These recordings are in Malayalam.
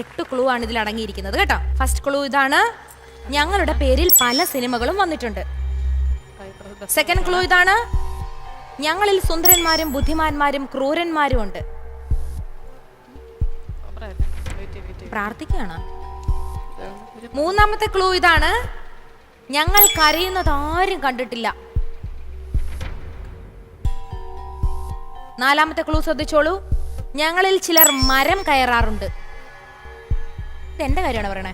8 ക്ലൂ ആണ് ഇതിൽ അടങ്ങിയിരിക്കുന്നത് കേട്ടോ. ഫസ്റ്റ് ക്ലൂ ഇതാണ്, ഞങ്ങളുടെ പേരിൽ പല സിനിമകളും വന്നിട്ടുണ്ട്. സെക്കൻഡ് ക്ലൂ ഇതാണ്, ഞങ്ങളിൽ സുന്ദരന്മാരും ബുദ്ധിമാന്മാരും ക്രൂരന്മാരും ഉണ്ട്. പ്രാർത്ഥിക്കുകയാണ്. മൂന്നാമത്തെ ക്ലൂ ഇതാണ്, ഞങ്ങൾ കരയുന്നത് ആരും കണ്ടിട്ടില്ല. നാലാമത്തെ ക്ലൂ ശ്രദ്ധിച്ചോളൂ, ഞങ്ങളിൽ ചിലർ മരം കയറാറുണ്ട്. ഇത് എന്റെ കാര്യമാണ് പറയണേ.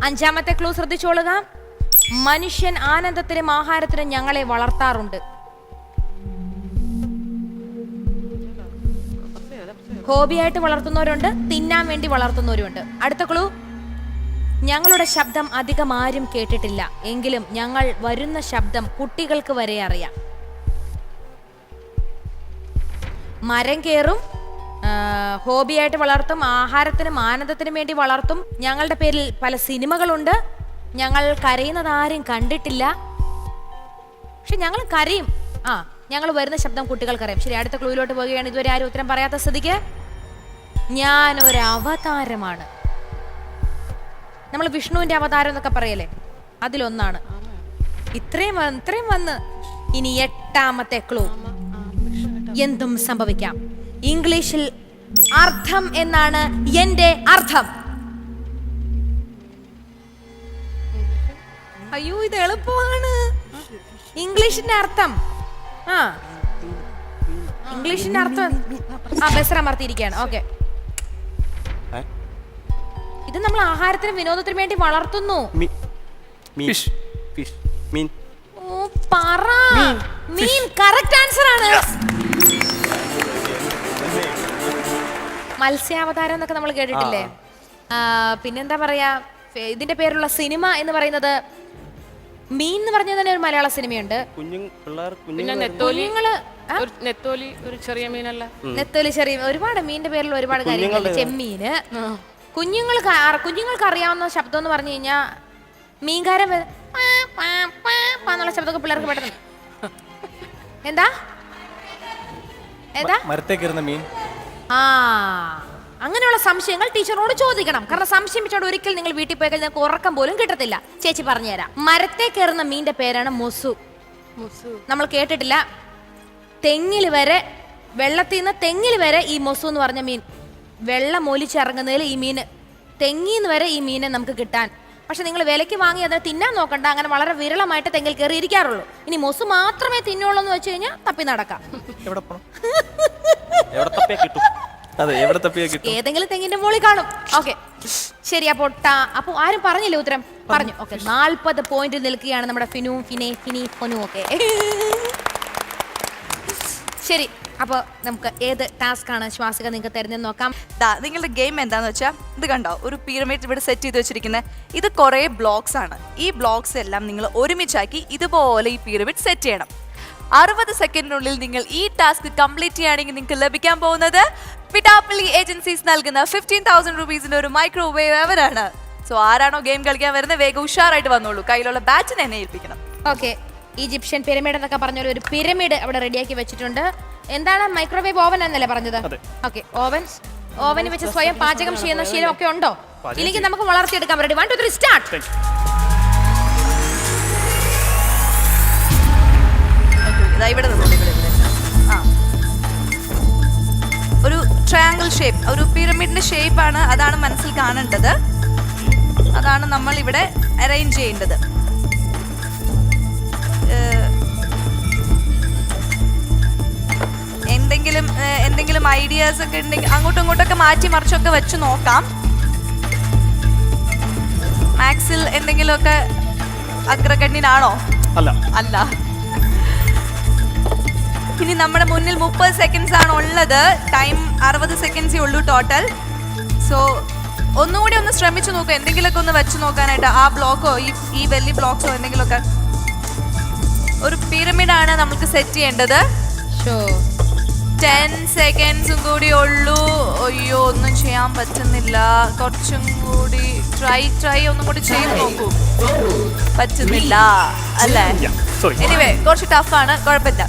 അഞ്ചാമത്തെ ക്ലൂ ശ്രദ്ധിച്ചോളുക, മനുഷ്യൻ ആനന്ദത്തിനും ആഹാരത്തിനും ഞങ്ങളെ വളർത്താറുണ്ട്. ഹോബിയായിട്ട് വളർത്തുന്നവരുണ്ട്, തിന്നാൻ വേണ്ടി വളർത്തുന്നവരുണ്ട്. അടുത്ത ക്ലൂ, ഞങ്ങളുടെ ശബ്ദം അധികം ആരും കേട്ടിട്ടില്ല, എങ്കിലും ഞങ്ങൾ വരുന്ന ശബ്ദം കുട്ടികൾക്ക് വരെ അറിയാം. മരം കയറും, ഹോബിയായിട്ട് വളർത്തും, ആഹാരത്തിനും ആനന്ദത്തിനും വേണ്ടി വളർത്തും, ഞങ്ങളുടെ പേരിൽ പല സിനിമകളുണ്ട്, ഞങ്ങൾ കരയുന്നത് ആരും കണ്ടിട്ടില്ല, പക്ഷെ ഞങ്ങൾ കരയും. ഞങ്ങൾ വരുന്ന ശബ്ദം കുട്ടികൾക്കറിയാം. ശരി, അടുത്ത ക്ലൂയിലോട്ട് പോവുകയാണ്. ഇതുവരെ ആരും ഉത്തരം പറയാത്ത സ്ഥിതിക്ക്, ഞാനൊരു അവതാരമാണ്. നമ്മൾ വിഷ്ണുവിന്റെ അവതാരം എന്നൊക്കെ പറയല്ലേ, അതിലൊന്നാണ്. ഇത്രയും വന്ന് ഇനി 8ാമത്തെ ക്ലൂ, എന്തും സംഭവിക്കാം. ഇംഗ്ലീഷിൽ അർത്ഥം എന്നാണ് എന്റെ അർത്ഥം. അയ്യോ, ഇത് എളുപ്പമാണ്. ഇംഗ്ലീഷിന്റെ അർത്ഥം ഇംഗ്ലീഷിന്റെ അർത്ഥം ബസ്സമർത്തിയിരിക്കുകയാണ്. ഓക്കെ, ഇത് നമ്മൾ ആഹാരത്തിനും വിനോദത്തിനും വേണ്ടി വളർത്തുന്നു. ഓ, പറ. മീൻ കറക്റ്റ് ആൻസർ ആണ്. മത്സ്യാവതാരം എന്നൊക്കെ നമ്മൾ കേട്ടിട്ടില്ലേ? പിന്നെന്താ പറയാ, ഇതിന്റെ പേരുള്ള സിനിമ എന്ന് പറയുന്നത് മീൻ എന്ന് പറഞ്ഞ തന്നെ ഒരു മലയാള സിനിമയുണ്ട്. നെത്തോലി, ചെറിയ ഒരുപാട് മീനിന്റെ പേരിൽ ഒരുപാട് കാര്യങ്ങളുണ്ട്. ചെമ്മീന്. കുഞ്ഞുങ്ങൾക്ക് അറിയാവുന്ന ശബ്ദം എന്ന് പറഞ്ഞു കഴിഞ്ഞാൽ മീൻകാരൻ എന്നുള്ള ശബ്ദമൊക്കെ പിള്ളേർക്ക് പെട്ടെന്ന് എന്താ മീൻ. അങ്ങനെയുള്ള സംശയങ്ങൾ ടീച്ചറോട് ചോദിക്കണം. കാരണം സംശയം വെച്ചോണ്ട് ഒരിക്കൽ നിങ്ങൾ വീട്ടിൽ പോയി കഴിഞ്ഞാൽ നിങ്ങൾക്ക് ഉറക്കം പോലും കിട്ടത്തില്ല. ചേച്ചി പറഞ്ഞുതരാം. മരത്തെ കയറുന്ന മീന്റെ പേരാണ് മൊസു. നമ്മൾ കേട്ടിട്ടില്ല. തെങ്ങിൽ വരെ, വെള്ളത്തിൽ നിന്ന് തെങ്ങിൽ വരെ ഈ മൊസു എന്ന് പറഞ്ഞ മീൻ, വെള്ളം ഒലിച്ചിറങ്ങുന്നതിൽ ഈ മീന്, തെങ്ങിന്ന് വരെ ഈ മീനെ നമുക്ക് കിട്ടാൻ. പക്ഷെ നിങ്ങൾ വിലയ്ക്ക് വാങ്ങി അതിനെ തിന്നാൻ നോക്കണ്ട. അങ്ങനെ വളരെ വിരളമായിട്ട് തെങ്ങിൽ കയറി ഇരിക്കാറുള്ളൂ. ഇനി മൊസു മാത്രമേ തിന്നുള്ളൂ എന്ന് വെച്ച് കഴിഞ്ഞാൽ തപ്പി നടക്കാം. ഏതെങ്കിലും തെങ്ങിന്റെ മുകളിൽ കാണും. ഓക്കെ, ശരി. അപ്പൊ ആരും പറഞ്ഞില്ലേ ഉത്തരം? പറഞ്ഞു. ഓക്കെ, 40 പോയിന്റ് നിൽക്കുകയാണ് നമ്മുടെ ഫിനു ഒക്കെ. ശരി, അപ്പോൾ നമുക്ക് ഏത് ടാസ്ക് ആണ് ശ്വാസിക നിങ്ങൾക്ക് തരുന്നതെന്ന് നോക്കാം. നിങ്ങളുടെ ഗെയിം എന്താന്ന് വെച്ചാൽ, ഇത് കണ്ടോ, ഒരു പിരമിഡ് ഇവിടെ സെറ്റ് ചെയ്ത് വെച്ചിരിക്കുന്നത്. ഇത് കുറേ ബ്ലോക്സ് ആണ്. ഈ ബ്ലോക്സ് എല്ലാം നിങ്ങൾ ഒരുമിച്ചാക്കി ഇതുപോലെ ഈ പിരമിഡ് സെറ്റ് ചെയ്യണം. 60 സെക്കൻഡിനുള്ളിൽ നിങ്ങൾ ഈ ടാസ്ക് കംപ്ലീറ്റ് ചെയ്യുകയാണെങ്കിൽ നിങ്ങൾക്ക് ലഭിക്കാൻ പോകുന്നത് പിട്ടാപ്പള്ളി ഏജൻസീസ് നൽകുന്ന 15,000 രൂപീസിന്റെ ഒരു മൈക്രോവേവ് അവരാണ്. സോ ആരാണോ ഗെയിം കളിക്കാൻ വരുന്നത് വേഗം ഉഷാറായിട്ട് വന്നോളൂ. കയ്യിലുള്ള ബാറ്റിനെ എന്നെ ഏൽപ്പിക്കണം. ഓക്കെ, ഈജിപ്ഷ്യൻ പിരമിഡ് എന്നൊക്കെ പറഞ്ഞ ഒരു പിരമിഡ് അവിടെ റെഡിയാക്കി വെച്ചിട്ടുണ്ട്. എന്താണ്, മൈക്രോവേവ് ഓവൻ എന്നല്ലേ പറഞ്ഞത്? ഓക്കെ, ഓവൻ വെച്ച് സ്വയം പാചകം ചെയ്യുന്ന ശീലം ഒക്കെ ഉണ്ടോ? ഇല്ലെങ്കിൽ നമുക്ക് വളർത്തിയെടുക്കാൻ. Ready, 1 2 3 start. ഇവിടെ ഒരു ട്രയാങ്കിൾ ഷേപ്പ്, ഒരു പിരമിഡിന്റെ ഷേപ്പാണ്. അതാണ് മനസ്സിൽ കാണേണ്ടത്. അതാണ് നമ്മൾ ഇവിടെ അറേഞ്ച് ചെയ്യേണ്ടത്. എന്തെങ്കിലും ഐഡിയാസ് ഒക്കെ ഉണ്ടെങ്കിൽ അങ്ങോട്ടും ഇങ്ങോട്ടൊക്കെ മാറ്റി മറിച്ചൊക്കെ വെച്ച് നോക്കാം. മാക്സിൽ എന്തെങ്കിലുമൊക്കെ അഗ്രഗണ്യനാണോ? അല്ല. ഇനി നമ്മുടെ മുന്നിൽ 30 സെക്കൻഡ്സ് ആണ് ഉള്ളത്. ടൈം 60 സെക്കൻഡ്സേ ഉള്ളൂ ടോട്ടൽ. സോ ഒന്നുകൂടി ഒന്ന് ശ്രമിച്ചു നോക്കുക, എന്തെങ്കിലുമൊക്കെ ഒന്ന് വെച്ച് നോക്കാനായിട്ട്. ആ ബ്ലോക്കോ ഈ വലിയ ബ്ലോക്സോ എന്തെങ്കിലുമൊക്കെ. ഒരു പിരമിഡാണ് നമുക്ക് സെറ്റ് ചെയ്യേണ്ടത്. 10 സെക്കൻഡ്സും കൂടി ഉള്ളൂ. അയ്യോ, ഒന്നും ചെയ്യാൻ പറ്റുന്നില്ല. കുറച്ചും കൂടി ട്രൈ ഒന്നും കൂടി ചെയ്ത് നോക്കൂ. പറ്റുന്നില്ല അല്ലേ? എനിവേ, കുറച്ച് ടഫാണ്, കുഴപ്പമില്ല.